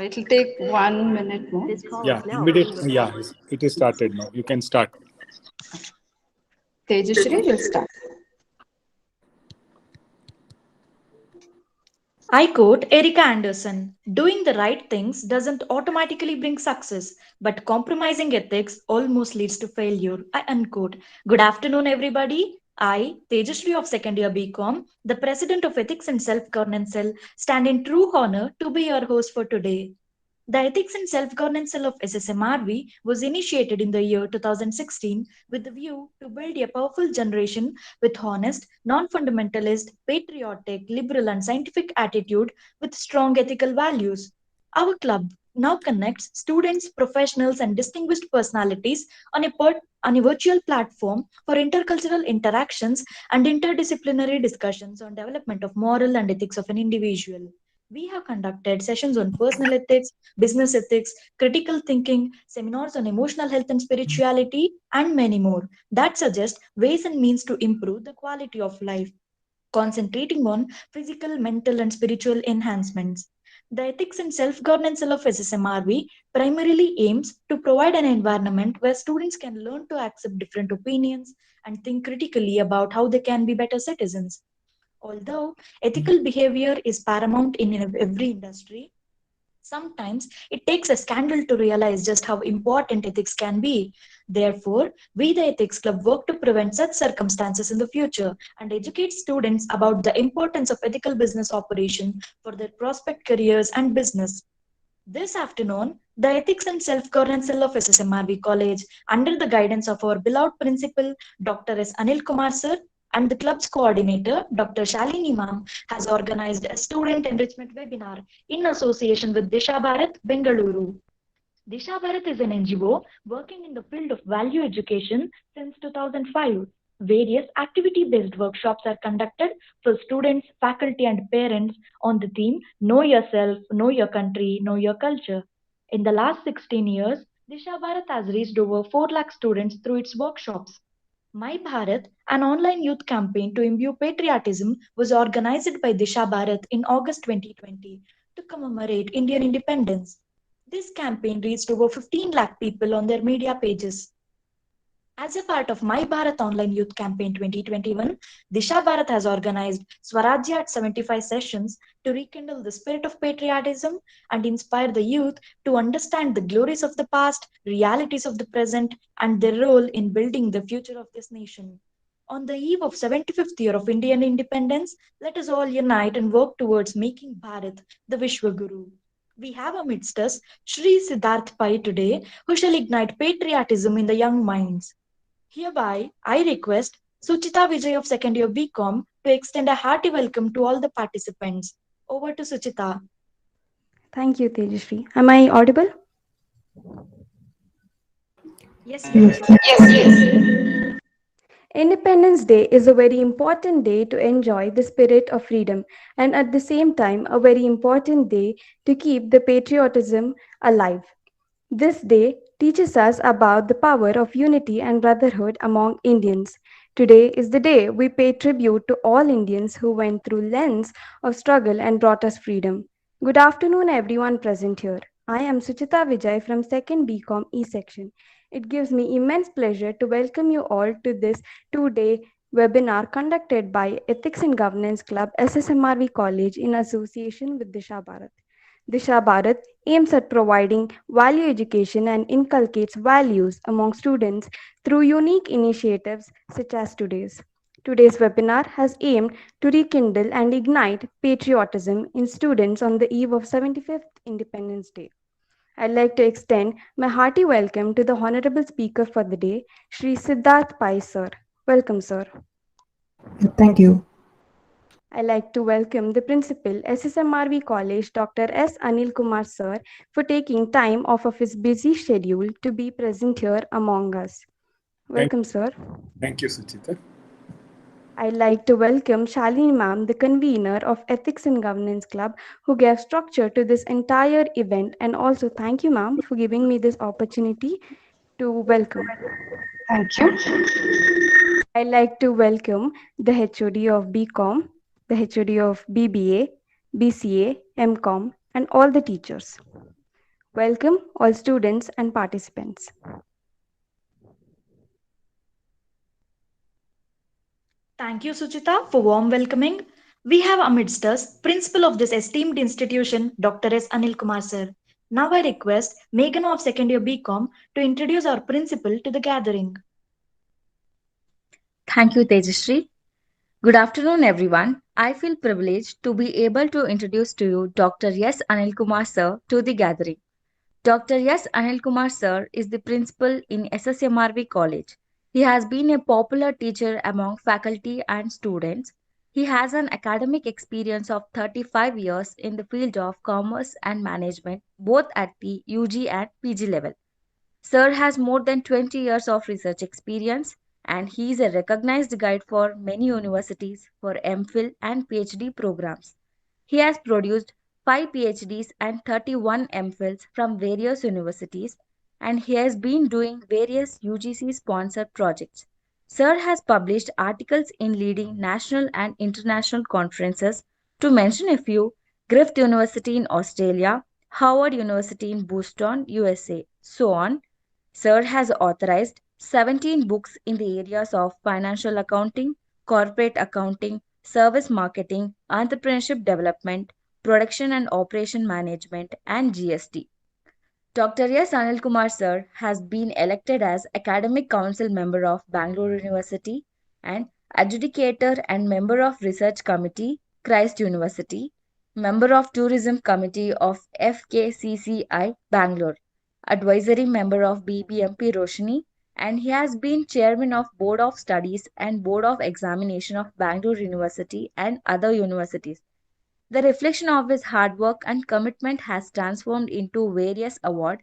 It'll take 1 minute more. Yeah, immediately. Yeah, it is started now. You can start. Tejashri will start. I quote Erika Anderson: doing the right things doesn't automatically bring success, but compromising ethics almost leads to failure. I unquote. Good afternoon, everybody. I, Tejashri of second year BCom, the president of Ethics and Self Governance Cell, stand in true honor to be your host for today. The Ethics and Self-Governance Cell of SSMRV was initiated in the year 2016 with the view to build a powerful generation with honest, non-fundamentalist, patriotic, liberal and scientific attitude with strong ethical values. Our club now connects students, professionals and distinguished personalities on a virtual platform for intercultural interactions and interdisciplinary discussions on development of moral and ethics of an individual. We have conducted sessions on personal ethics, business ethics, critical thinking, seminars on emotional health and spirituality, and many more that suggest ways and means to improve the quality of life, concentrating on physical, mental, and spiritual enhancements. The Ethics and Self Governance Cell of SSMRV primarily aims to provide an environment where students can learn to accept different opinions and think critically about how they can be better citizens. Although ethical behavior is paramount in every industry, sometimes it takes a scandal to realize just how important ethics can be. Therefore, we, the Ethics Club, work to prevent such circumstances in the future and educate students about the importance of ethical business operation for their prospect careers and business. This afternoon, the Ethics and Self Governance Cell of SSMRV College, under the guidance of our beloved principal, Dr. S. Anil Kumar Sir, and the club's coordinator, Dr. Shalini Ma'am, has organized a student enrichment webinar in association with Disha Bharat, Bengaluru. Disha Bharat is an NGO working in the field of value education since 2005. Various activity based workshops are conducted for students, faculty, and parents on the theme Know Yourself, Know Your Country, Know Your Culture. In the last 16 years, Disha Bharat has reached over 4 lakh students through its workshops. My Bharat, an online youth campaign to imbue patriotism, was organized by Disha Bharat in August 2020 to commemorate Indian independence. This campaign reached over 15 lakh people on their media pages. As a part of My Bharat Online Youth Campaign 2021, Disha Bharat has organized Swarajya at 75 sessions to rekindle the spirit of patriotism and inspire the youth to understand the glories of the past, realities of the present, and their role in building the future of this nation. On the eve of 75th year of Indian independence, let us all unite and work towards making Bharat the Vishwaguru. We have amidst us Shri Siddharth Pai today, who shall ignite patriotism in the young minds. Hereby, I request Suchita Vijay of second year BCom to extend a hearty welcome to all the participants. Over to Suchita. Thank you, Tejashri. Am I audible? Yes, you are. Independence Day is a very important day to enjoy the spirit of freedom and at the same time a very important day to keep the patriotism alive. This day teaches us about the power of unity and brotherhood among Indians. Today is the day we pay tribute to all Indians who went through lens of struggle and brought us freedom. Good afternoon, everyone present here. I am Suchita Vijay from 2nd BCom E section. It gives me immense pleasure to welcome you all to this 2-day webinar conducted by Ethics and Governance Club SSMRV College in association with Disha Bharat. Disha Bharat aims at providing value education and inculcates values among students through unique initiatives such as today's. Today's webinar has aimed to rekindle and ignite patriotism in students on the eve of 75th Independence Day. I'd like to extend my hearty welcome to the Honorable Speaker for the day, Shri Siddharth Pai Sir. Welcome, sir. Thank you. I'd like to welcome the Principal, SSMRV College, Dr. S. Anil Kumar Sir, for taking time off of his busy schedule to be present here among us. Welcome, sir. Thank you, Suchita. I'd like to welcome Shalini Ma'am, the convener of Ethics and Governance Club, who gave structure to this entire event. And also thank you, ma'am, for giving me this opportunity to welcome. Thank you. I'd like to welcome the HOD of BCom, the HOD of BBA, BCA, MCom, and all the teachers. Welcome all students and participants. Thank you, Suchita, for warm welcoming. We have amidst us principal of this esteemed institution, Dr. S. Anil Kumar sir. Now I request Meghana of second year BCom to introduce our principal to the gathering. Thank you, Tejashree. Good afternoon, everyone. I feel privileged to be able to introduce to you Dr. S. Anil Kumar sir to the gathering. Dr. S. Anil Kumar sir is the principal in SSMRV College. He has been a popular teacher among faculty and students. He has an academic experience of 35 years in the field of commerce and management, both at the UG and PG level. Sir has more than 20 years of research experience and he is a recognized guide for many universities for MPhil and PhD programs. He has produced 5 PhDs and 31 MPhils from various universities and he has been doing various UGC sponsored projects. Sir has published articles in leading national and international conferences, to mention a few: Griffith University in Australia, Howard University in Boston, USA, so on. Sir has authorized 17 books in the areas of financial accounting, corporate accounting, service marketing, entrepreneurship development, production and operation management, and GST. Dr. S. Anil Kumar sir has been elected as Academic Council member of Bangalore University and adjudicator and member of Research Committee, Christ University, member of Tourism Committee of FKCCI, Bangalore, advisory member of BBMP Roshni, and he has been chairman of Board of Studies and Board of Examination of Bangalore University and other universities. The reflection of his hard work and commitment has transformed into various awards.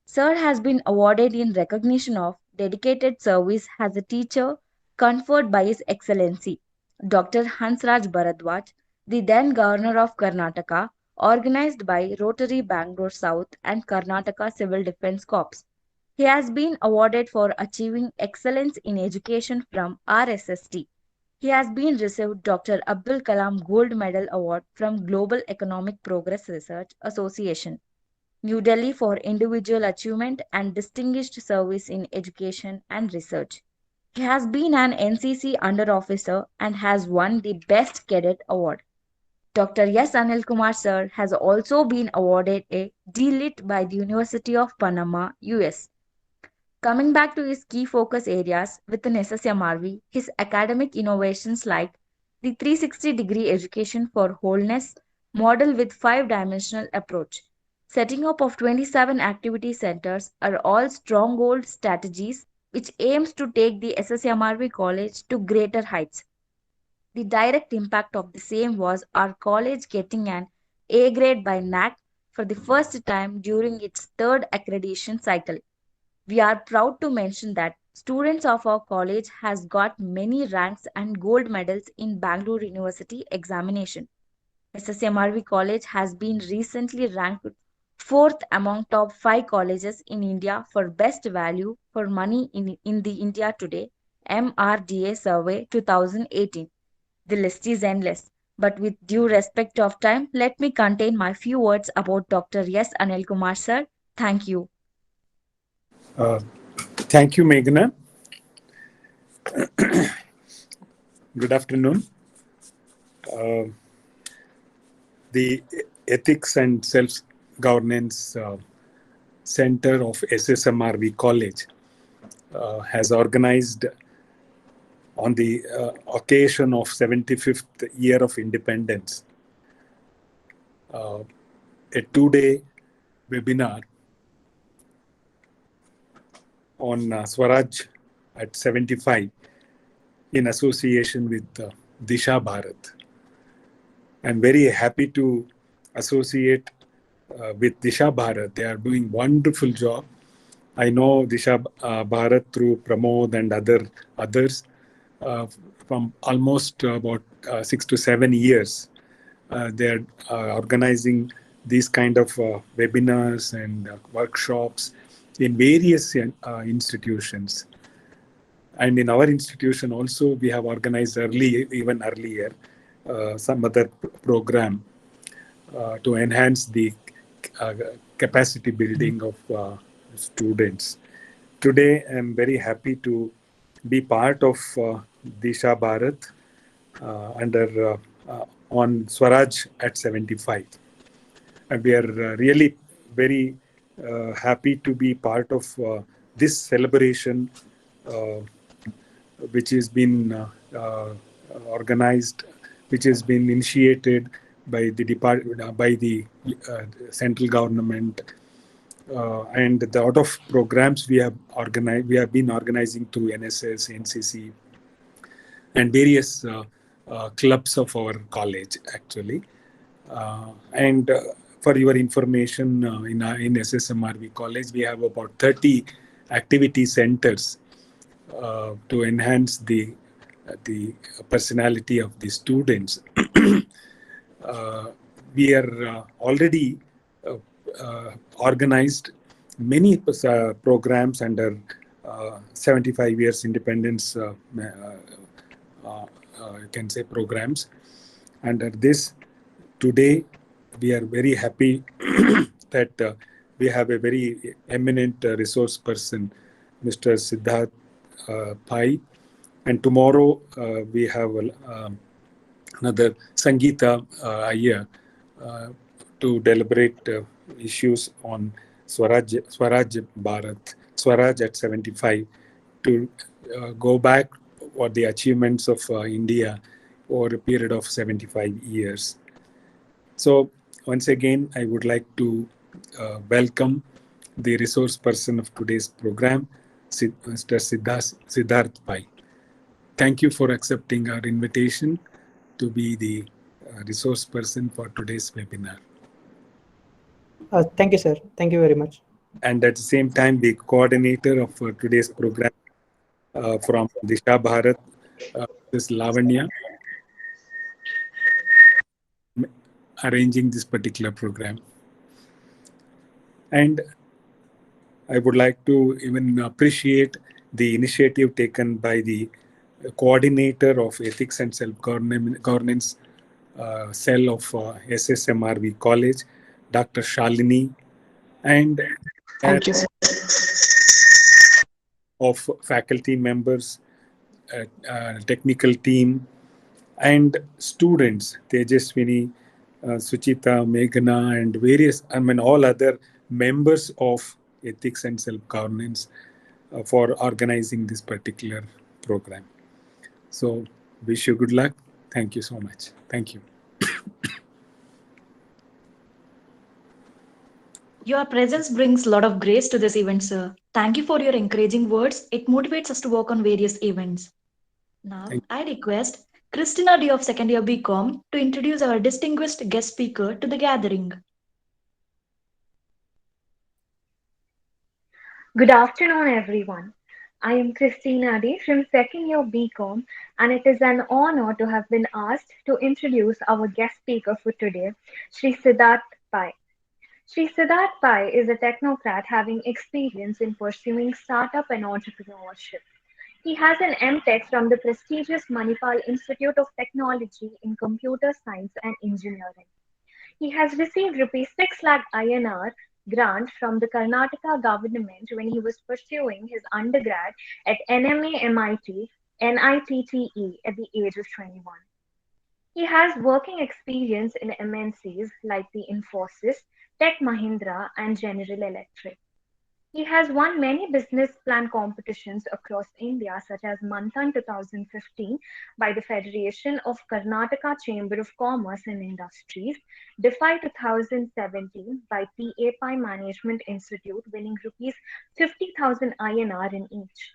Sir has been awarded in recognition of dedicated service as a teacher conferred by His Excellency Dr. Hansraj Bharadwaj, the then Governor of Karnataka, organized by Rotary Bangalore South and Karnataka Civil Defence Corps. He has been awarded for achieving excellence in education from RSST. He has been received Dr. Abdul Kalam Gold Medal Award from Global Economic Progress Research Association, New Delhi, for individual achievement and distinguished service in education and research. He has been an NCC under officer and has won the Best Cadet Award. Dr. S. Anil Kumar sir has also been awarded a D.Lit by the University of Panama, US. Coming back to his key focus areas within SSMRV, his academic innovations like the 360-degree education for wholeness model with 5-dimensional approach, setting up of 27 activity centers are all stronghold strategies which aims to take the SSMRV college to greater heights. The direct impact of the same was our college getting an A grade by NAC for the first time during its third accreditation cycle. We are proud to mention that students of our college has got many ranks and gold medals in Bangalore University examination. SSMRV College has been recently ranked 4th among top 5 colleges in India for best value for money in the India Today MRDA Survey 2018. The list is endless, but with due respect of time, let me contain my few words about Dr. S. Anil Kumar sir. Thank you. Thank you, Meghana. Good afternoon. The Ethics and Self-Governance Center of SSMRV College has organized on the occasion of 75th year of independence a 2-day webinar on Swaraj at 75 in association with Disha Bharat. I'm very happy to associate with Disha Bharat. They are doing wonderful job. I know Disha Bharat through Pramod and others from almost about 6 to 7 years. They are organizing these kind of webinars and workshops in various institutions. And in our institution also, we have organized even earlier, some other program to enhance the capacity building of students. Today, I'm very happy to be part of Disha Bharat under on Swaraj at 75. And we are really very happy to be part of this celebration, uh, which has been organized, which has been initiated by the department, by the central government, and the lot of programs we have organized. We have been organizing through NSS, NCC, and various clubs of our college, actually. And for your information, in SSMRV College, we have about 30 activity centers to enhance the personality of the students. We are already organized many programs under 75 years independence, you can say, programs. Under this, today, we are very happy that we have a very eminent resource person, Mr. Siddharth Pai. And tomorrow, we have another Sangeeta Iyer to deliberate issues on Swaraj Bharat, Swaraj at 75, to go back what the achievements of India over a period of 75 years. So once again, I would like to welcome the resource person of today's program, Mr. Siddharth Pai. Thank you for accepting our invitation to be the resource person for today's webinar. Thank you, sir. Thank you very much. And at the same time, the coordinator of today's program from Disha Bharat, is Lavanya, arranging this particular program. And I would like to even appreciate the initiative taken by the coordinator of Ethics and Self-Governance cell of SSMRV College, Dr. Shalini, and Thank you, sir. of faculty members, technical team, and students, Tejaswini, Suchita, Meghana, and various, all other members of Ethics and Self-Governance for organizing this particular program. So, wish you good luck. Thank you so much. Thank you. Your presence brings a lot of grace to this event, sir. Thank you for your encouraging words. It motivates us to work on various events. Now, I request Christina D of second year BCom to introduce our distinguished guest speaker to the gathering. Good afternoon, everyone. I am Christina D from second year BCom, and it is an honor to have been asked to introduce our guest speaker for today, Sri Siddharth Pai. Sri Siddharth Pai is a technocrat having experience in pursuing startup and entrepreneurship. He has an MTech from the prestigious Manipal Institute of Technology in Computer Science and Engineering. He has received Rs 6 lakh INR grant from the Karnataka government when he was pursuing his undergrad at NMA MIT NITTE at the age of 21. He has working experience in MNCs like the Infosys, Tech Mahindra, and General Electric. He has won many business plan competitions across India, such as Manthan 2015 by the Federation of Karnataka Chamber of Commerce and Industries, DeFi 2017 by PAPI Management Institute, winning rupees 50,000 INR in each.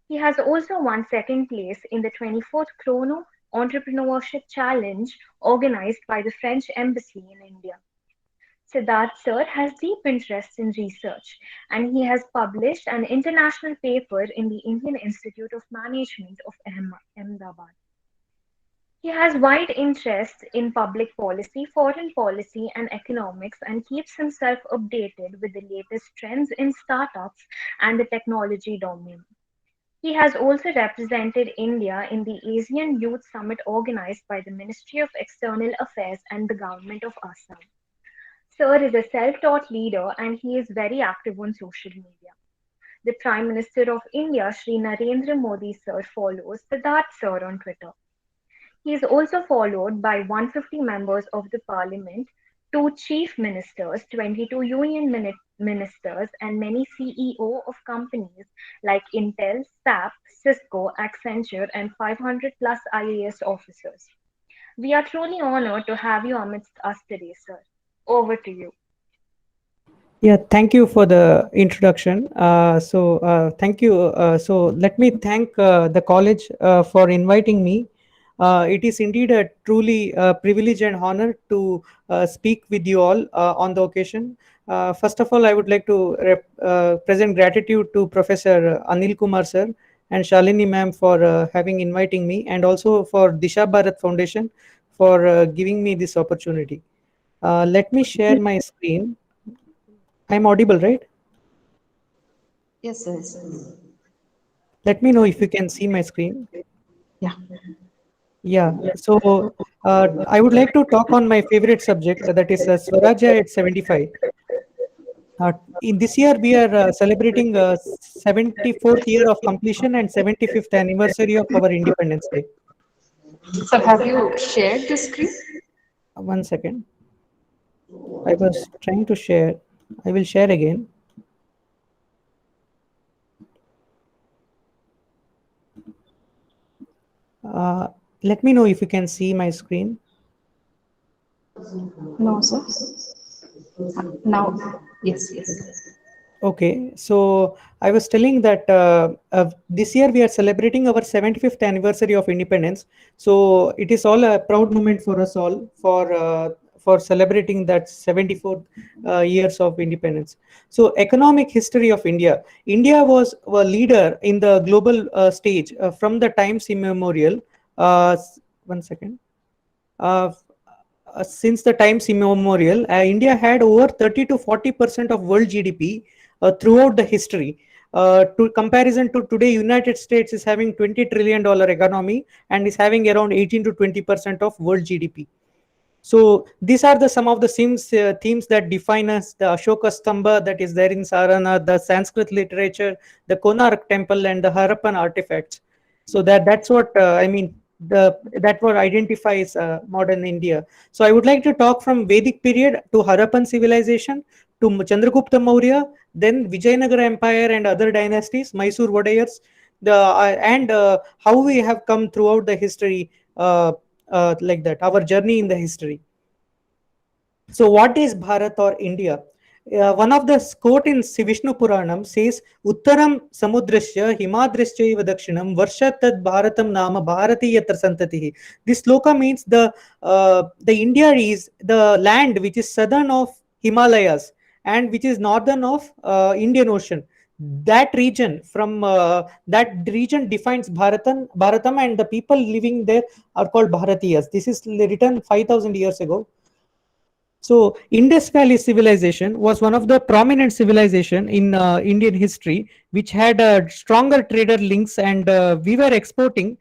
He has also won second place in the 24th Chrono Entrepreneurship Challenge organized by the French Embassy in India. Siddharth sir has deep interest in research, and he has published an international paper in the Indian Institute of Management of Ahmedabad. He has wide interests in public policy, foreign policy, and economics, and keeps himself updated with the latest trends in startups and the technology domain. He has also represented India in the Asian Youth Summit organized by the Ministry of External Affairs and the Government of Assam. Sir is a self-taught leader and he is very active on social media. The Prime Minister of India, Shri Narendra Modi sir, follows Siddharth sir on Twitter. He is also followed by 150 members of the parliament, two chief ministers, 22 ministers, and many CEO of companies like Intel, SAP, Cisco, Accenture, and 500 plus IAS officers. We are truly honored to have you amidst us today, sir. Over to you. Yeah, thank you for the introduction. Thank you. So let me thank the college for inviting me. It is indeed a truly privilege and honor to speak with you all on the occasion. First of all, I would like to present gratitude to Professor Anil Kumar sir and Shalini ma'am for having inviting me, and also for Disha Bharat Foundation for giving me this opportunity. Let me share my screen. I'm audible, right? Yes, yes. Let me know if you can see my screen. Yeah. Yeah. So I would like to talk on my favorite subject, that is Swarajya at 75. In this year, we are celebrating 74th year of completion and 75th anniversary of our Independence Day. So have you shared the screen? One second. I was trying to share. I will share again. Let me know if you can see my screen. No, sir. Now, yes, yes. Okay, so I was telling that this year we are celebrating our 75th anniversary of independence. So it is all a proud moment for us all for celebrating that 74 years of independence. So economic history of India. India was a leader in the global stage from the times immemorial. One second. Since the times immemorial, India had over 30 to 40% of world GDP throughout the history. To comparison to today, United States is having $20 trillion economy and is having around 18 to 20% of world GDP. So these are the some of the themes that define us: the Ashoka Stamba that is there in Saranath, the Sanskrit literature, the Konark temple, and the Harappan artifacts. So that's what I mean. That what identifies modern India. So I would like to talk from Vedic period to Harappan civilization to Chandragupta Maurya, then Vijayanagara Empire and other dynasties, Mysore Vodayars, how we have come throughout the history. Like that, our journey in the history. So what is Bharat or India? One of the quote in Vishnu Puranam says, Uttaram Samudrasya Himadrasya Iva Dakshinam Varshatad Bharatam Nama Bharati Yatra Santatihi. This sloka means the India is the land which is southern of Himalayas and which is northern of Indian Ocean. That region defines Bharatam, and the people living there are called Bharatiyas. This is written 5,000 years ago. So Indus Valley civilization was one of the prominent civilization in Indian history, which had stronger trader links, and we were exporting.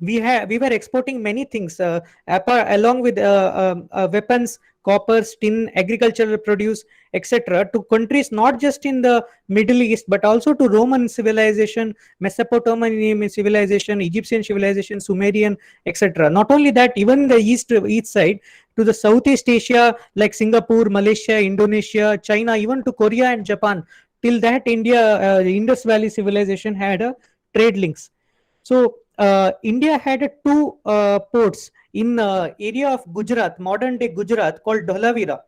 We were exporting many things along with weapons, copper, tin, agricultural produce, etc., to countries not just in the Middle East but also to Roman civilization, Mesopotamian civilization, Egyptian civilization, Sumerian, etc. Not only that, even the east side to the Southeast Asia like Singapore, Malaysia, Indonesia, China, even to Korea and Japan. Till that, Indus Valley civilization had trade links. So India had two ports in area of Gujarat, modern day Gujarat, called Dholavira.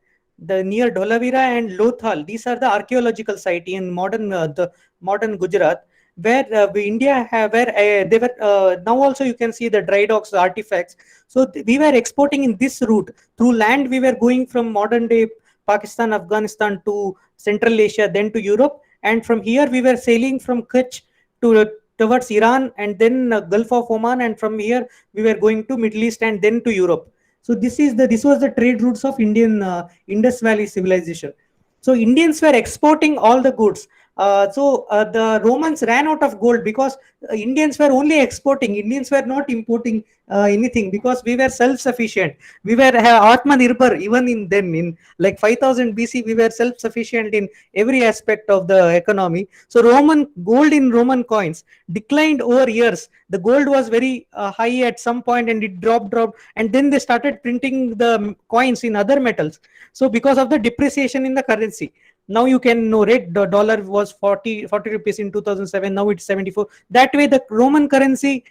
The near Dholavira and Lothal. These are the archaeological site in the modern Gujarat, where India have where they were now also you can see the dry docks artifacts. So we were exporting in this route through land. We were going from modern day Pakistan, Afghanistan to Central Asia, then to Europe, and from here we were sailing from Kutch towards Iran, and then Gulf of Oman, and from here we were going to Middle East and then to Europe. So this was the trade routes of Indian Indus Valley civilization. So Indians were exporting all the goods. The Romans ran out of gold because Indians were only exporting. Indians were not importing anything, because we were self-sufficient. We were Atmanirbhar even in then, in like 5000 BC, we were self-sufficient in every aspect of the economy. So Roman gold in Roman coins declined over years. The gold was very high at some point, and it dropped, and then they started printing the coins in other metals. So because of the depreciation in the currency, now you can know, right, the dollar was 40 rupees in 2007, now it's 74. That way the Roman currency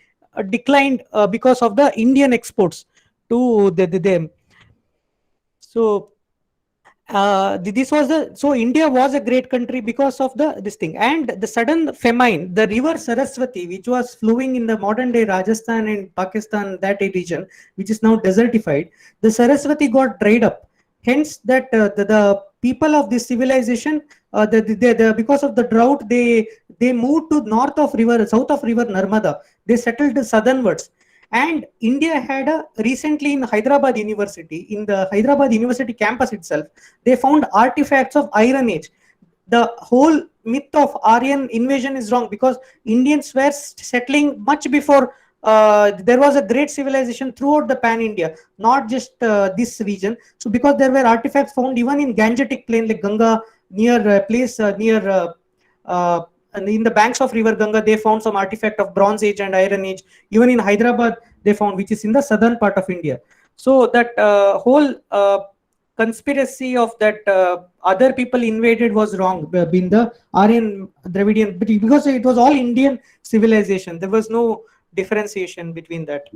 declined because of the Indian exports to them. So this was the, so India was a great country because of this thing. And the sudden famine, the river Saraswati, which was flowing in the modern day Rajasthan and Pakistan, that region, which is now desertified, the Saraswati got dried up. Hence that the people of this civilization, because of the drought, they moved to south of river Narmada. They settled southernwards. And India had recently in Hyderabad University, in the Hyderabad University campus itself, they found artifacts of Iron Age. The whole myth of Aryan invasion is wrong, because Indians were settling much before. There was a great civilization throughout the pan-India, not just this region. So because there were artifacts found even in Gangetic plain, like Ganga, near a place near and in the banks of river Ganga, they found some artifact of Bronze Age and Iron Age. Even in Hyderabad, they found, which is in the southern part of India. So that whole conspiracy of that other people invaded was wrong, in the Aryan Dravidian, because it was all Indian civilization. There was no differentiation between that.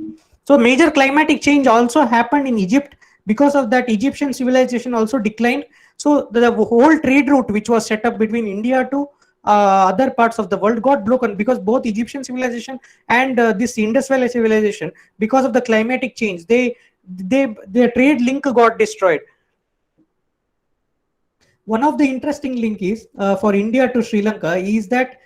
So major climatic change also happened in Egypt. Because of that, Egyptian civilization also declined. So the whole trade route which was set up between India to other parts of the world got broken, because both Egyptian civilization and this Indus Valley civilization, because of the climatic change, their trade link got destroyed. One of the interesting link is for India to Sri Lanka is that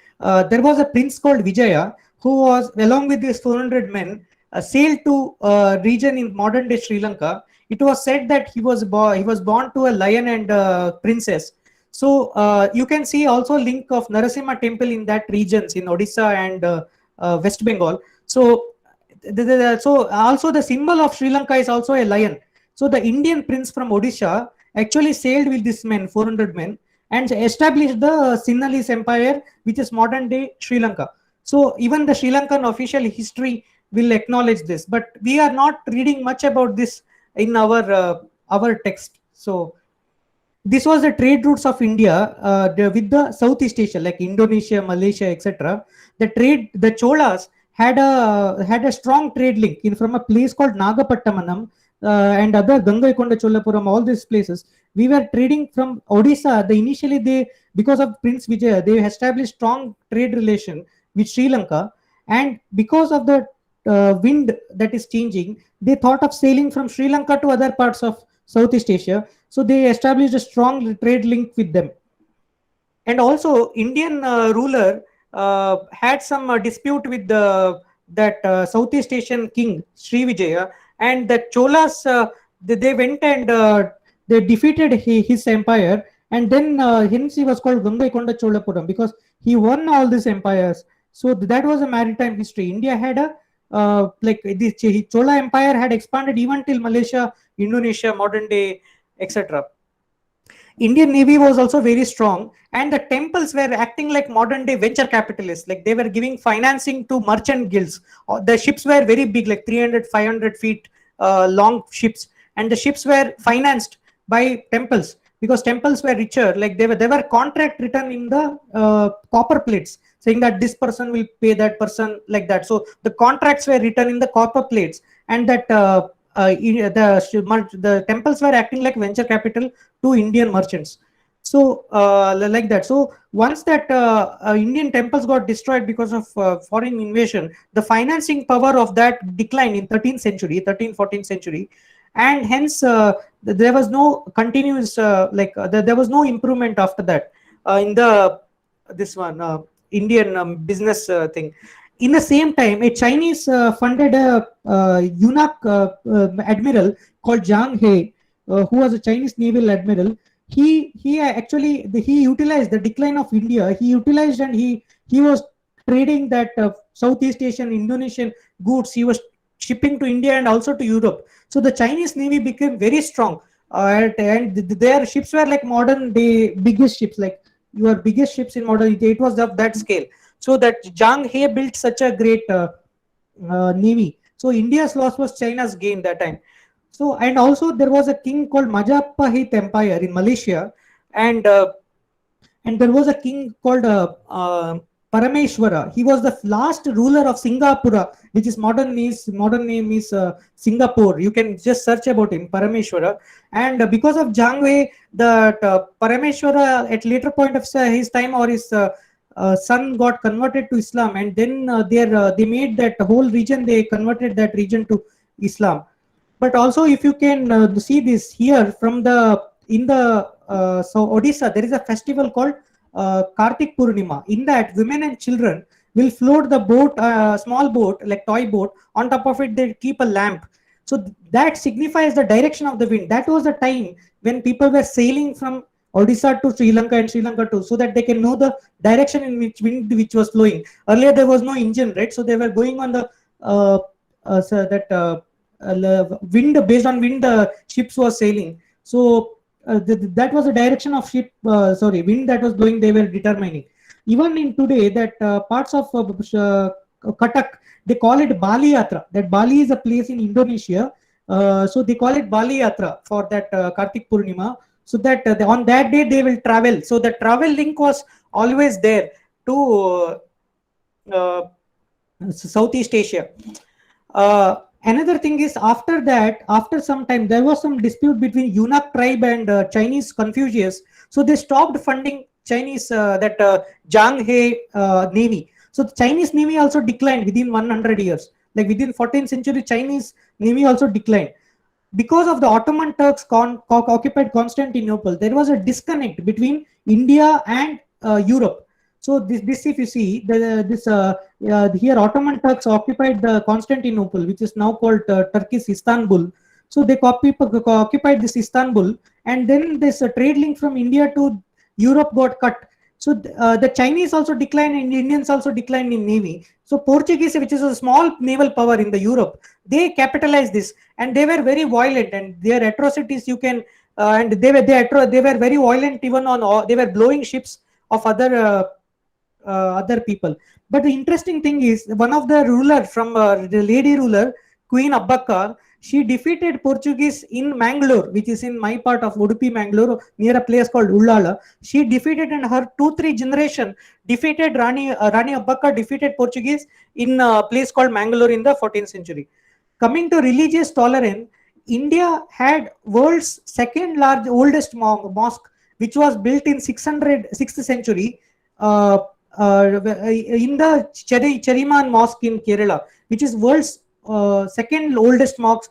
there was a prince called Vijaya, who was, along with his 400 men, sailed to region in modern day Sri Lanka. It was said that he was born to a lion and princess. So you can see also link of Narasimha temple in that regions in Odisha and West Bengal. So so also the symbol of Sri Lanka is also a lion. So the Indian prince from Odisha actually sailed with this men, 400 men, and established the Sinhalese empire, which is modern day Sri Lanka. So even the Sri Lankan official history will acknowledge this, but we are not reading much about this in our text. So this was the trade routes of India with the Southeast Asia, like Indonesia, Malaysia, etc. The Cholas had a strong trade link from a place called Nagapattinam and other Gangaikonda Cholapuram, all these places. We were trading from Odisha. Initially, because of Prince Vijaya, they established strong trade relation with Sri Lanka, and because of the wind that is changing, they thought of sailing from Sri Lanka to other parts of Southeast Asia. So they established a strong trade link with them. And also Indian ruler had some dispute with that Southeast Asian king Sri Vijaya, and the Cholas, they went and they defeated his empire, and then hence he was called Gangaikonda Cholapuram, because he won all these empires. So that was a maritime history. India had a like the Chola empire had expanded even till Malaysia, Indonesia, modern day, etc. Indian Navy was also very strong, and the temples were acting like modern day venture capitalists. Like they were giving financing to merchant guilds. The ships were very big, like 300, 500 feet long ships, and the ships were financed by temples, because temples were richer. Like they were contract written in the copper plates, saying that this person will pay that person, like that. So the contracts were written in the copper plates, and that the temples were acting like venture capital to Indian merchants. So like that. So once that Indian temples got destroyed because of foreign invasion, the financing power of that declined in 13th century, 13th, 14th century, and hence there was no continuous there was no improvement after that in the Indian business thing. In the same time, a Chinese funded a eunuch admiral called Zhang He, who was a Chinese naval admiral. He utilized the decline of India. He utilized, and he was trading that Southeast Asian Indonesian goods. He was shipping to India and also to Europe. So the Chinese Navy became very strong, and their ships were like modern day biggest ships, like your biggest ships in modern day. It was of that scale. So that Zhang He built such a great navy. So India's loss was China's gain that time. So, and also there was a king called Majapahit Empire in Malaysia, and there was a king called Parameshwara. He was the last ruler of Singapura, which is modern name is Singapore. You can just search about him, Parameshwara. And because of Zhang Wei, the Parameshwara at later point of his time, or his son got converted to Islam, and then they made that whole region, they converted that region to Islam. But also, if you can see this here from the so Odisha, there is a festival called Kartik Purnima. In that, women and children will float the boat, small boat, like toy boat. On top of it, they keep a lamp. So that signifies the direction of the wind. That was the time when people were sailing from Odisha to Sri Lanka and Sri Lanka too, so that they can know the direction in which wind which was flowing. Earlier, there was no engine, right? So they were going on the wind, based on wind the ships was sailing. So that was the direction of wind that was blowing, they were determining. Even in today, that parts of Cuttack, they call it Bali Yatra. That Bali is a place in Indonesia, so they call it Bali Yatra for that Kartik Purnima. So that on that day they will travel. So the travel link was always there to Southeast Asia. Another thing is, after that, after some time, there was some dispute between Yunak tribe and Chinese Confucius. So they stopped funding Chinese Zhang He Navy. So the Chinese Navy also declined within 100 years. Like within 14th century, Chinese Navy also declined. Because of the Ottoman Turks occupied Constantinople, there was a disconnect between India and Europe. So this if you see, here Ottoman Turks occupied the Constantinople, which is now called Turkish Istanbul. So they occupied this Istanbul, and then this trade link from India to Europe got cut. So the Chinese also declined, and Indians also declined in navy. So Portuguese, which is a small naval power in the Europe, they capitalized this, and they were very violent, and their atrocities you can and they were very violent. Even on they were blowing ships of other people. But the interesting thing is, one of the ruler from the lady ruler, Queen Abbaka, she defeated Portuguese in Mangalore, which is in my part of Udupi, Mangalore, near a place called Ullala. She defeated, and her 2-3 generation defeated Rani Abbaka defeated Portuguese in a place called Mangalore in the 14th century. Coming to religious tolerance, India had world's second oldest mosque, which was built in 6th century in the Cheriman Mosque in Kerala, which is world's second oldest mosque,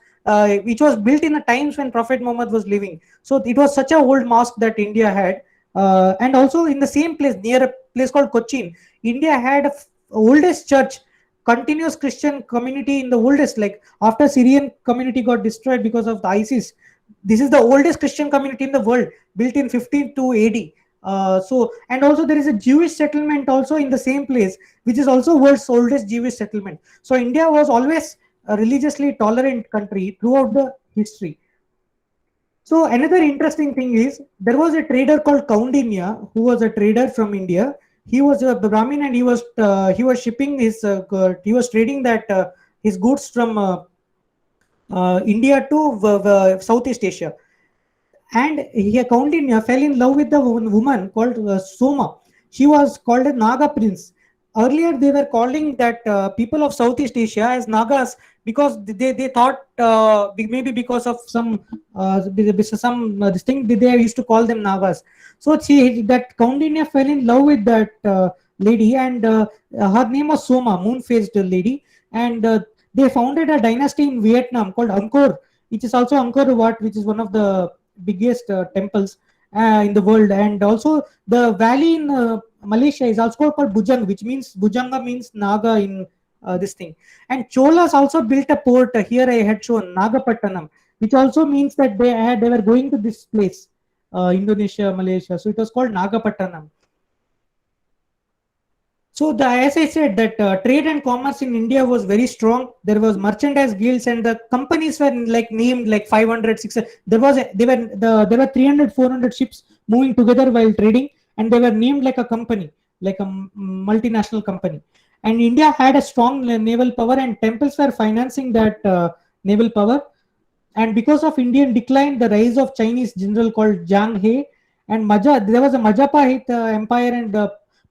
which was built in the times when Prophet Muhammad was living. So it was such a old mosque that India had. And also in the same place, near a place called Cochin, India had the oldest church, continuous Christian community in the oldest, like after Syrian community got destroyed because of the ISIS. This is the oldest Christian community in the world, built in 52 AD. So, and also there is a Jewish settlement also in the same place, which is also world's oldest Jewish settlement. So India was always a religiously tolerant country throughout the history. So another interesting thing is, there was a trader called Kaundinya, who was a trader from India. He was a Brahmin, and he was shipping his he was trading that his goods from India to Southeast Asia. And Kaundinya fell in love with the woman called Soma. She was called a Naga prince. Earlier, they were calling that people of Southeast Asia as Nagas, because they thought maybe because of some this thing, they used to call them Nagas. So that Kaundinya fell in love with that lady, and her name was Soma, moon-faced lady, and they founded a dynasty in Vietnam called Angkor, which is also Angkor Wat, which is one of the biggest temples in the world. And also the valley in Malaysia is also called Bujang, which means Bujanga means Naga in this thing. And Cholas also built a port here. I had shown Nagapattanam, which also means that they were going to this place, Indonesia, Malaysia. So it was called Nagapattanam. So as I said, that trade and commerce in India was very strong. There was merchandise guilds, and the companies were like named like 500, 600. There were 300, 400 ships moving together while trading, and they were named like a company, like a multinational company. And India had a strong naval power, and temples were financing that naval power. And because of Indian decline, the rise of Chinese general called Jiang He and there was a Majapahit empire, and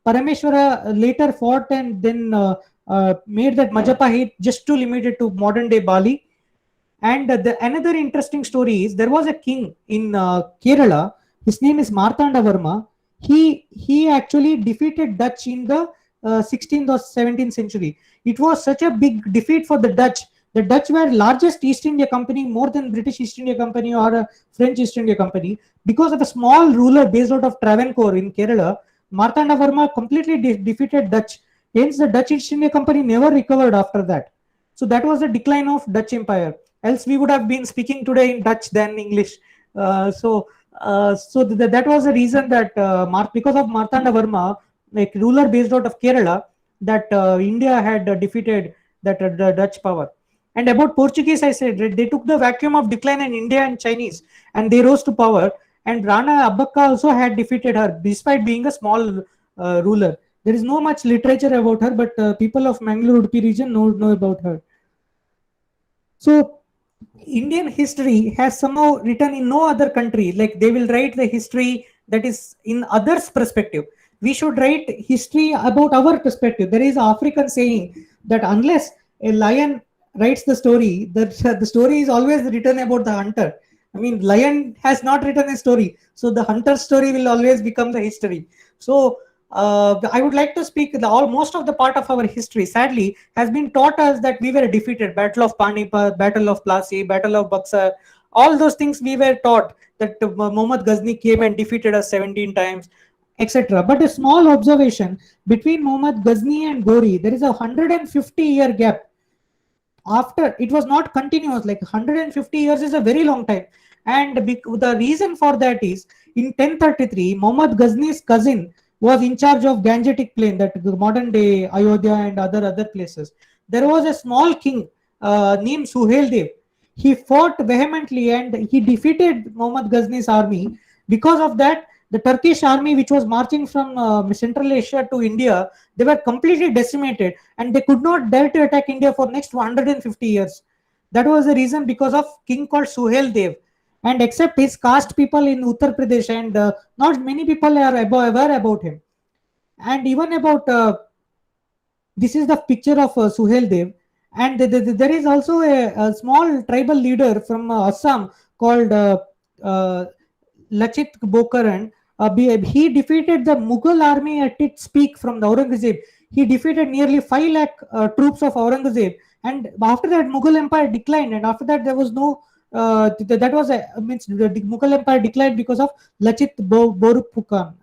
Parameshwara later fought and then made that Majapahit just to limit it to modern day Bali. And another interesting story is there was a king in Kerala. His name is Martanda Varma. He actually defeated Dutch in the 16th or 17th century. It was such a big defeat for the Dutch. The Dutch were largest East India Company, more than British East India Company or French East India Company. Because of a small ruler based out of Travancore in Kerala, Martanda Varma completely defeated Dutch. Hence, the Dutch East India Company never recovered after that. So that was the decline of Dutch Empire. Else we would have been speaking today in Dutch than English. That was the reason that because of Martanda Varma, like ruler based out of Kerala, that India had defeated that the Dutch power. And about Portuguese, I said they took the vacuum of decline in India and Chinese, and they rose to power. And Rana Abbakka also had defeated her, despite being a small ruler. There is no much literature about her, but people of Mangalore Udupi region know about her. So Indian history has somehow written in no other country. Like they will write the history that is in others' perspective. We should write history about our perspective. There is an African saying that unless a lion writes the story, the story is always written about the hunter. I mean, lion has not written a story, so the hunter's story will always become the history. So I would like to speak. Most of the part of our history, sadly, has been taught us that we were defeated. Battle of Panipat, Battle of Plassey, Battle of Buxar, all those things we were taught that Muhammad Ghazni came and defeated us 17 times, etc. But a small observation, between Muhammad Ghazni and Ghori, there is a 150-year gap. After it was not continuous, like 150 years is a very long time. And the reason for that is in 1033, Muhammad Ghazni's cousin was in charge of Gangetic Plain, that the modern day Ayodhya and other places. There was a small king named Suhail Dev. He fought vehemently and he defeated Muhammad Ghazni's army. Because of that, the Turkish army, which was marching from Central Asia to India, they were completely decimated, and they could not dare to attack India for next 150 years. That was the reason, because of king called Suhail Dev. And except his caste people in Uttar Pradesh, and not many people are aware about him. And even about this is the picture of Suhail Dev. And there is also a small tribal leader from Assam called Lachit Bokaran. He defeated the Mughal army at its peak from the Aurangzeb. He defeated nearly 5 lakh troops of Aurangzeb. And after that, Mughal Empire declined. And after that, there was no the Mughal Empire declined because of Lachit Borupukhan.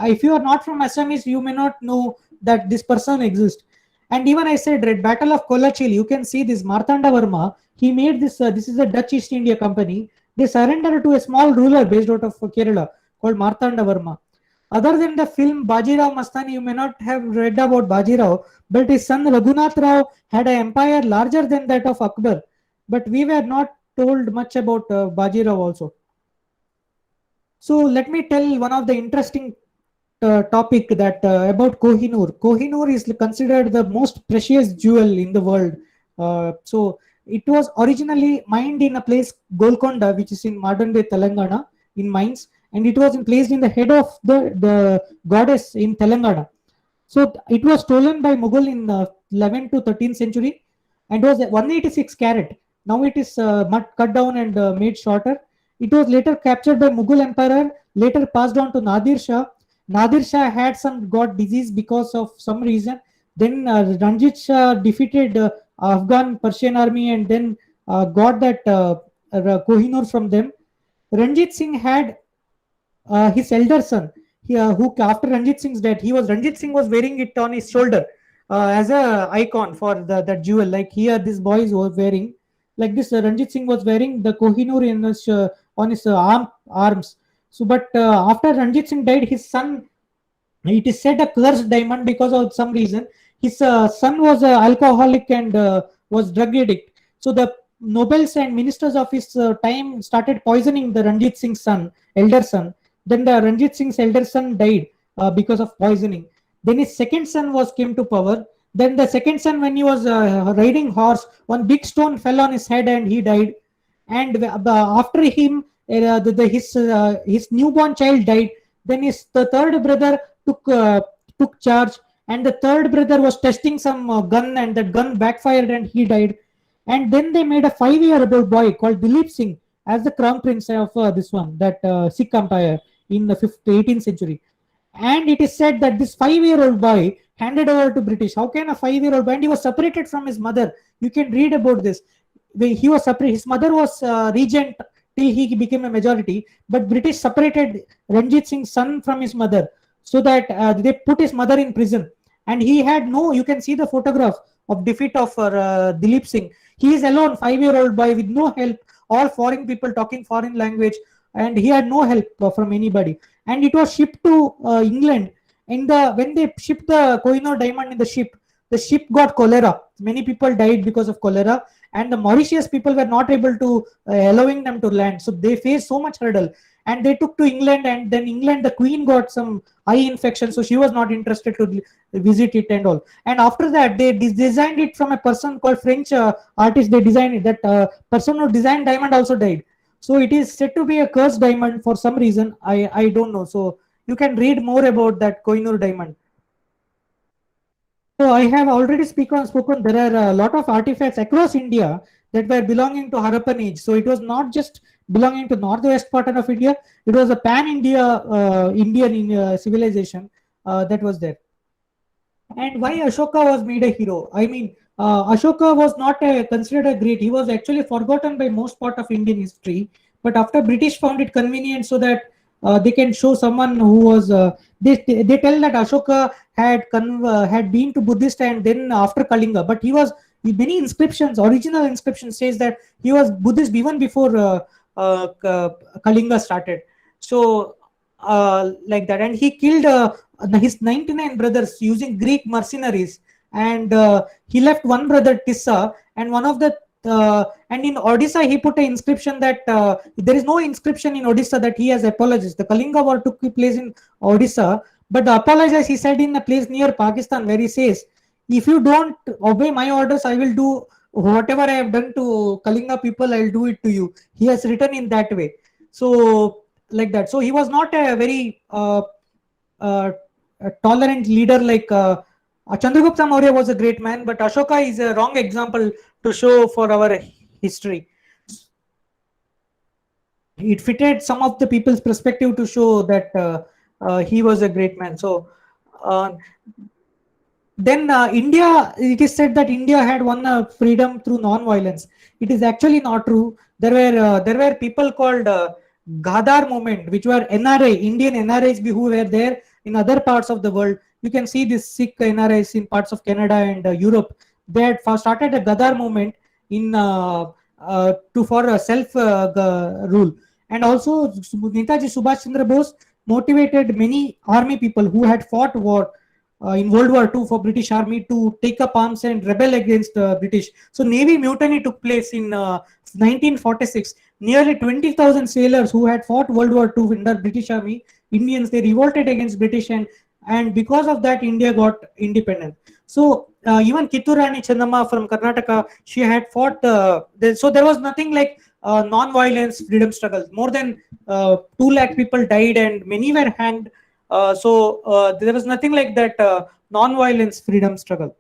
If you are not from Assamese, you may not know that this person exists. And even I said, Red Battle of Kolachil, you can see this Martanda Varma. He made this. This is a Dutch East India Company. They surrendered to a small ruler based out of Kerala called Martanda Varma. Other than the film Bajirao Mastani, you may not have read about Bajirao, but his son Raghunath Rao had an empire larger than that of Akbar. But we were not told much about Bajirao also. So let me tell one of the interesting topic that about Kohinoor. Kohinoor is considered the most precious jewel in the world. So it was originally mined in a place Golconda, which is in modern day Telangana, in mines, and it was placed in the head of the goddess in Telangana. So it was stolen by Mughal in 11th to 13th century, and was 186 carat. Now it is cut down and made shorter. It was later captured by Mughal emperor, later passed on to Nadir Shah. Nadir Shah had got disease because of some reason. Then Ranjit Shah defeated Afghan Persian army and then got that Kohinoor from them. Ranjit Singh had his elder son, who after Ranjit Singh's death, Ranjit Singh was wearing it on his shoulder as a icon for that jewel. Like here, this boy is wearing like this. Ranjit Singh was wearing the Kohinoor in on his arms. So, but after Ranjit Singh died, his son It is said a cursed diamond because of some reason. His son was an alcoholic and was drug addict. So the nobles and ministers of his time started poisoning the Ranjit Singh's son, elder son. Then the Ranjit Singh's elder son died because of poisoning. Then his second son was came to power. Then the second son, when he was riding horse, one big stone fell on his head and he died. And after him, his newborn child died. Then the third brother took charge, and the third brother was testing some gun, and that gun backfired and he died. And then they made a 5-year-old boy called Dilip Singh as the crown prince of this one, that Sikh Empire in the 18th century. And it is said that this 5-year-old boy handed over to British. How can a 5-year-old boy? And he was separated from his mother. You can read about this. He was separate. His mother was regent till he became a majority. But British separated Ranjit Singh's son from his mother, so that they put his mother in prison. And he had no. You can see the photograph of defeat of Dilip Singh. He is alone, 5-year-old boy with no help. All foreign people talking foreign language, and he had no help from anybody. And it was shipped to England. When they shipped the Kohinoor diamond in the ship got cholera. Many people died because of cholera, and the Mauritius people were not able to allowing them to land. So they faced so much hurdle, and they took to England. And then England, the Queen got some eye infection, so she was not interested to visit it and all. And after that, they designed it from a person called French artist. They designed it. That person who designed diamond also died. So it is said to be a cursed diamond for some reason. I don't know. So you can read more about that Kohinoor diamond. So I have already spoken. There are a lot of artifacts across India that were belonging to Harappan age. So it was not just belonging to northwest part of India. It was a pan-India Indian civilization that was there. And why Ashoka was made a hero? I mean, Ashoka was not considered a great. He was actually forgotten by most part of Indian history. But after British found it convenient so that they can show someone who was. They tell that Ashoka had been to Buddhist and then after Kalinga, but he was many inscriptions. Original inscription says that he was Buddhist even before Kalinga started. So like that, and he killed his 99 brothers using Greek mercenaries, and he left one brother Tissa, and one of the and in Odisha he put an inscription that there is no inscription in Odisha that he has apologized. The Kalinga war took place in Odisha, but the apologize he said in a place near Pakistan, where he says, if you don't obey my orders, I will do whatever I have done to Kalinga people, I will do it to you. He has written in that way. So like that. So he was not a very a tolerant leader like Chandragupta Maurya was a great man, but Ashoka is a wrong example to show for our history. It fitted some of the people's perspective to show that he was a great man. So then India, it is said that India had won freedom through non-violence. It is actually not true. There were people called Ghadar movement, which were NRA, Indian NRIs who were there in other parts of the world. You can see this Sikh NRIs in parts of Canada and Europe. They had started a Ghadar movement in for self rule. And also Netaji Subhash Chandra Bose motivated many army people who had fought war in World War II for British Army to take up arms and rebel against British. So Navy mutiny took place in 1946. Nearly 20,000 sailors who had fought World War II in the British Army, Indians, they revolted against British, and because of that India got independent. So even Kittur Rani Chennamma from Karnataka, she had fought, so there was nothing like non-violence freedom struggle. More than 2 lakh people died and many were hanged. So there was nothing like that non-violence freedom struggle.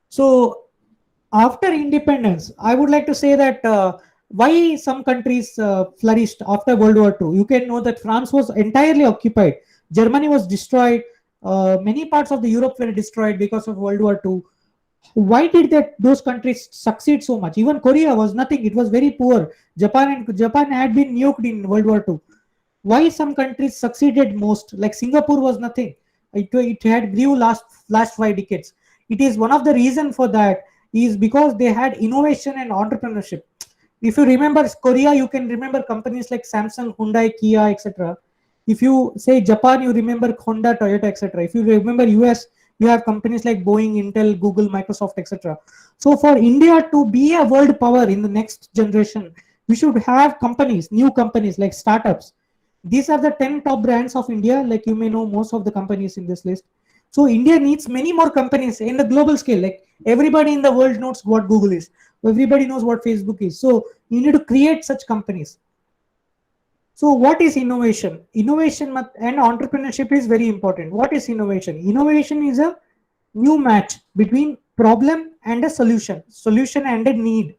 So after independence, I would like to say that why some countries flourished after World War II. You can know that France was entirely occupied. Germany was destroyed. Many parts of the Europe were destroyed because of World War II. Why did those countries succeed so much? Even Korea was nothing. It was very poor. Japan had been nuked in World War II. Why some countries succeeded most? Like Singapore was nothing. It had grew last 5 decades. It is one of the reasons for that is because they had innovation and entrepreneurship. If you remember Korea, you can remember companies like Samsung, Hyundai, Kia, etc. If you say Japan, you remember Honda, Toyota, etc. If you remember US, you have companies like Boeing, Intel, Google, Microsoft, etc. So for India to be a world power in the next generation, we should have companies, new companies like startups. These are the 10 top brands of India. Like you may know most of the companies in this list. So India needs many more companies in the global scale. Like everybody in the world knows what Google is. Everybody knows what Facebook is. So you need to create such companies. So what is innovation? Innovation and entrepreneurship is very important. What is innovation? Innovation is a new match between problem and a solution and a need.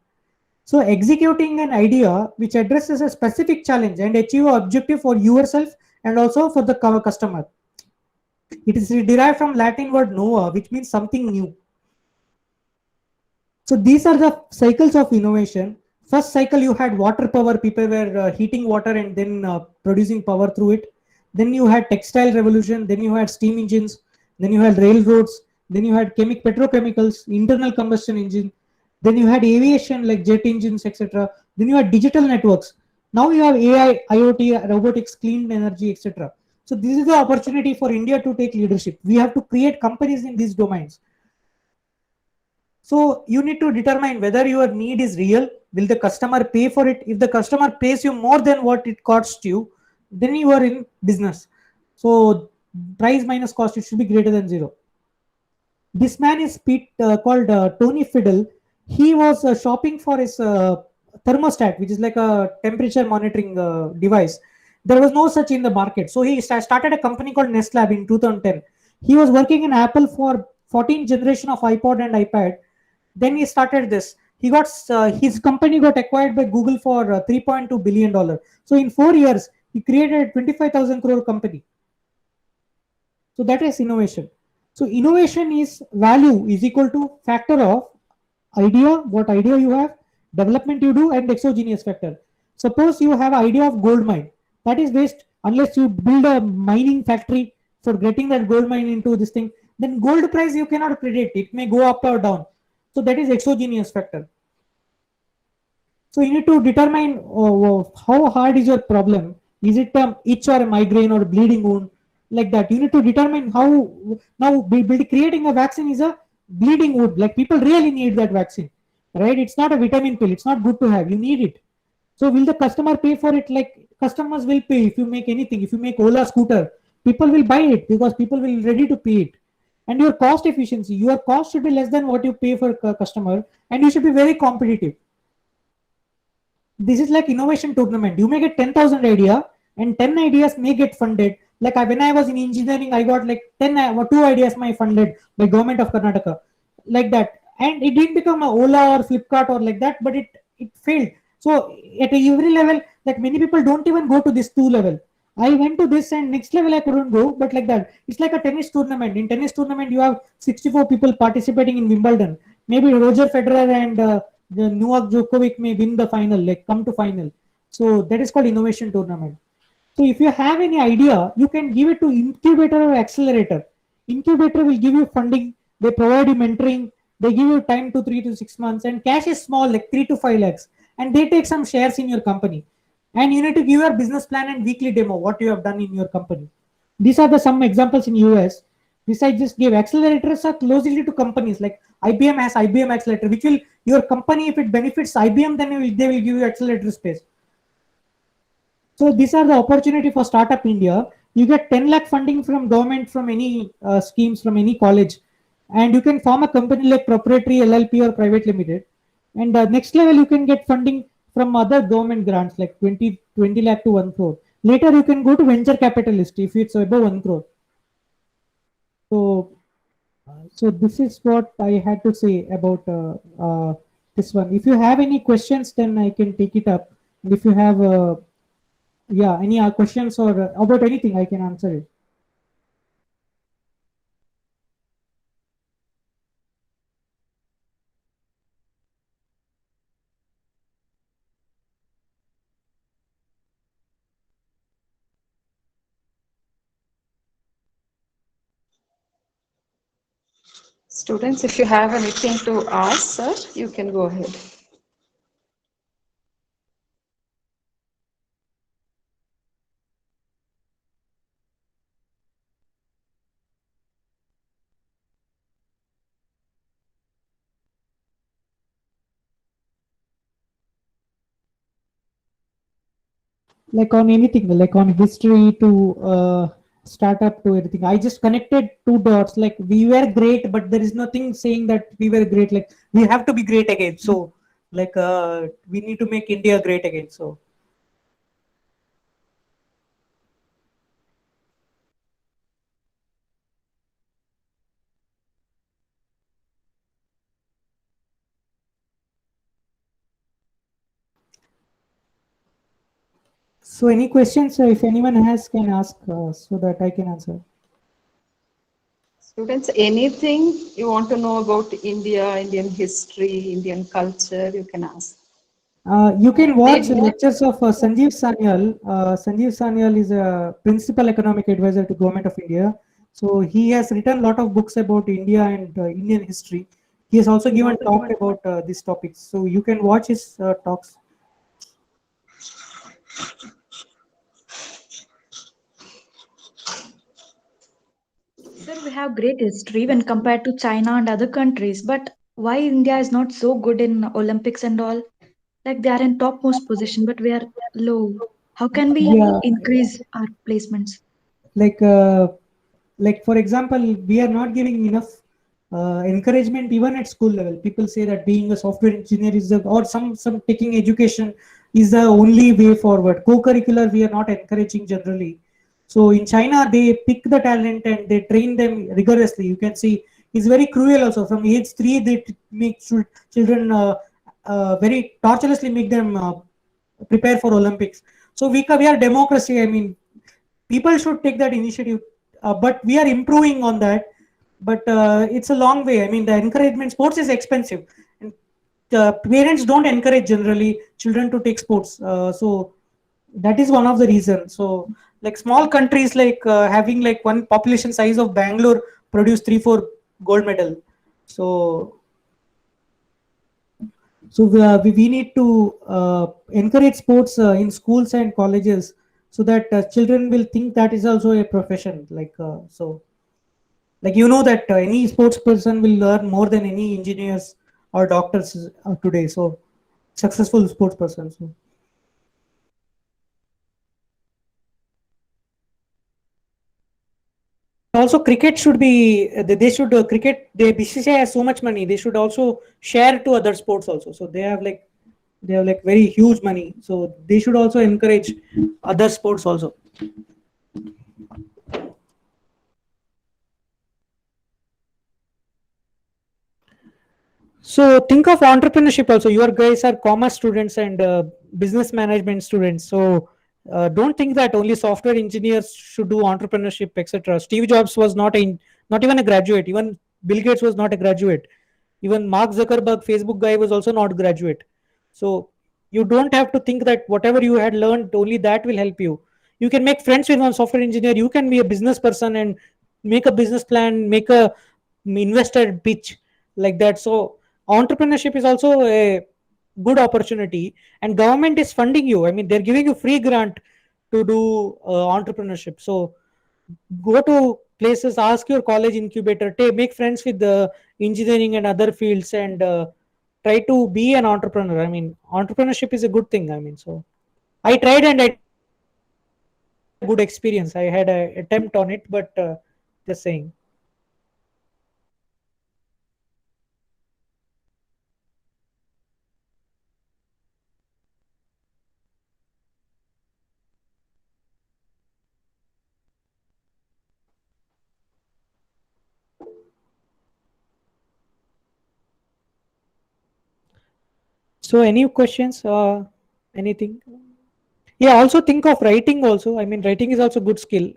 So executing an idea which addresses a specific challenge and achieve an objective for yourself and also for the customer. It is derived from Latin word nova, which means something new. So these are the cycles of innovation. First cycle, you had water power. People were heating water and then producing power through it. Then you had textile revolution. Then you had steam engines. Then you had railroads. Then you had petrochemicals, internal combustion engine. Then you had aviation like jet engines, etc. Then you had digital networks. Now you have AI, IoT, robotics, clean energy, etc. So this is the opportunity for India to take leadership. We have to create companies in these domains. So you need to determine whether your need is real. Will the customer pay for it? If the customer pays you more than what it costs you, then you are in business. So price minus cost, it should be greater than zero. This man is called Tony Fiddle. He was shopping for his thermostat, which is like a temperature monitoring device. There was no such in the market. So he started a company called Nest Lab in 2010. He was working in Apple for 14th generation of iPod and iPad. Then he started this. He got his company got acquired by Google for $3.2 billion. So in 4 years, he created a 25,000 crore company. So that is innovation. So innovation is value is equal to factor of idea, what idea you have, development you do, and exogenous factor. Suppose you have idea of gold mine. That is waste unless you build a mining factory for getting that gold mine into this thing. Then gold price you cannot predict. It may go up or down. So that is exogenous factor. So you need to determine how hard is your problem. Is it itch or a migraine or a bleeding wound? Like that. You need to determine how now creating a vaccine is a bleeding wound. Like people really need that vaccine, right? It's not a vitamin pill. It's not good to have. You need it. So will the customer pay for it? Like customers will pay if you make anything. If you make Ola scooter, people will buy it because people will ready to pay it. And your cost efficiency, your cost should be less than what you pay for a customer, and you should be very competitive. This is like innovation tournament. You may get 10,000 idea and 10 ideas may get funded. Like when I was in engineering, I got like 2 ideas my funded by government of Karnataka, like that. And it didn't become a Ola or Flipkart or like that, but it failed. So at every level, like many people don't even go to this 2 level. I went to this and next level I couldn't go, but like that. It's like a tennis tournament. In tennis tournament, you have 64 people participating in Wimbledon. Maybe Roger Federer and the Novak Djokovic may win the final, like come to final. So that is called innovation tournament. So if you have any idea, you can give it to incubator or accelerator. Incubator will give you funding. They provide you mentoring. They give you time to 3 to 6 months, and cash is small, like 3 to 5 lakhs, and they take some shares in your company. And you need to give your business plan and weekly demo what you have done in your company. These are the some examples in US. This I just gave. Accelerators are closely to companies like IBM has IBM accelerator, which will your company, if it benefits IBM, then they will give you accelerator space. So these are the opportunity for Startup India. You get 10 lakh funding from government, from any schemes, from any college, and you can form a company like proprietary LLP or private limited. And next level, you can get funding from other government grants like 20 lakh to 1 crore. Later, you can go to venture capitalist if it's above 1 crore. So this is what I had to say about this one. If you have any questions, then I can take it up. And if you have any questions or about anything, I can answer it. Students, if you have anything to ask, sir, you can go ahead. like on anything, like on history to startup to everything. I just connected two dots. Like we were great, but there is nothing saying that we were great. Like we have to be great again. So like we need to make India great again. So so any questions if anyone has can ask so that I can answer. Students, anything you want to know about India, Indian history, Indian culture, you can ask. You can watch They- lectures of Sanjeev Sanyal. Sanjeev Sanyal is a principal economic advisor to Government of India. So he has written a lot of books about India and Indian history. He has also given talk about these topics. So you can watch his talks. Sir, we have great history when compared to China and other countries, but why India is not so good in Olympics and all? Like they are in topmost position, but we are low. How can we Yeah, increase our placements? like uh, like for example, we are not giving enough encouragement even at school level. People say that being a software engineer is the, or some taking education is the only way forward. Co-curricular we are not encouraging generally. So in China they pick the talent and they train them rigorously. You can see it's very cruel also. From age 3 they make children very torturously make them prepare for Olympics. So we are democracy. I mean, people should take that initiative, but we are improving on that. But it's a long way. I mean, the encouragement, sports is expensive, and parents don't encourage generally children to take sports. So that is one of the reasons. So like small countries like having like one population size of Bangalore produce 3 4 gold medal. So we need to encourage sports in schools and colleges so that children will think that is also a profession. Like you know that any sports person will learn more than any engineers or doctors today. So successful sports person. So also cricket should be they should cricket the BCCI has so much money. They should also share to other sports also. So they have like very huge money. So they should also encourage other sports also. So think of entrepreneurship also. Your guys are commerce students and business management students. So don't think that only software engineers should do entrepreneurship, etc. Steve Jobs was not even a graduate. Even Bill Gates was not a graduate. Even Mark Zuckerberg, Facebook guy, was also not graduate. So you don't have to think that whatever you had learned only that will help you. You can make friends with one software engineer. You can be a business person and make a business plan, make a investor pitch like that. So entrepreneurship is also a good opportunity, and government is funding you. I mean, they're giving you free grant to do entrepreneurship. So go to places, ask your college incubator, make friends with the engineering and other fields, and try to be an entrepreneur. I mean, entrepreneurship is a good thing. I mean, so I tried and I had a good experience. I had a attempt on it, but just saying. So any questions? Anything? Yeah, also think of writing also. I mean, writing is also good skill.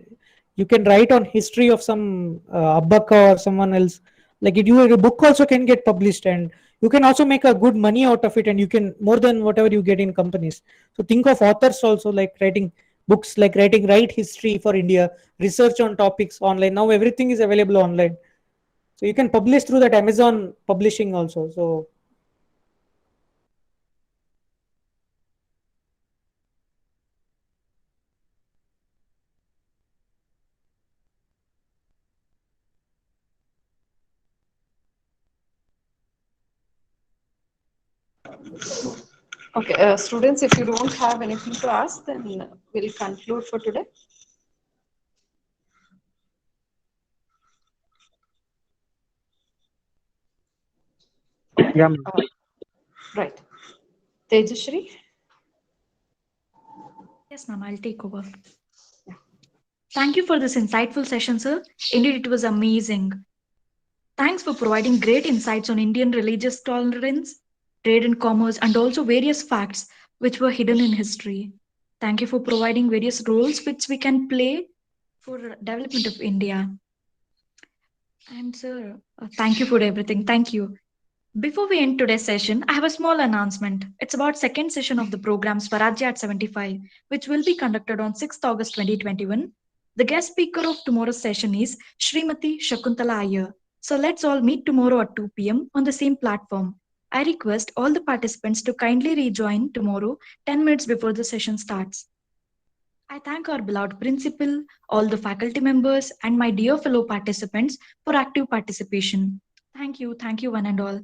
You can write on history of some Abbaka or someone else. Like it, your book also can get published, and you can also make a good money out of it, and you can more than whatever you get in companies. So think of authors also, like writing books, like writing right history for India, research on topics online. Now everything is available online, so you can publish through that Amazon publishing also. So Okay, students, if you don't have anything to ask, then we'll conclude for today. Yeah, ma'am. Right. Tejashri? Yes, ma'am, I'll take over. Thank you for this insightful session, sir. Indeed, it was amazing. Thanks for providing great insights on Indian religious tolerance, trade and commerce, and also various facts which were hidden in history. Thank you for providing various roles which we can play for development of India. And sir, thank you for everything. Thank you. Before we end today's session, I have a small announcement. It's about second session of the program Swarajya at 75, which will be conducted on 6th August 2021. The guest speaker of tomorrow's session is Srimati Shakuntala Iyer. So let's all meet tomorrow at 2 p.m. on the same platform. I request all the participants to kindly rejoin tomorrow 10 minutes before the session starts. I thank our beloved principal, all the faculty members, and my dear fellow participants for active participation. Thank you one and all.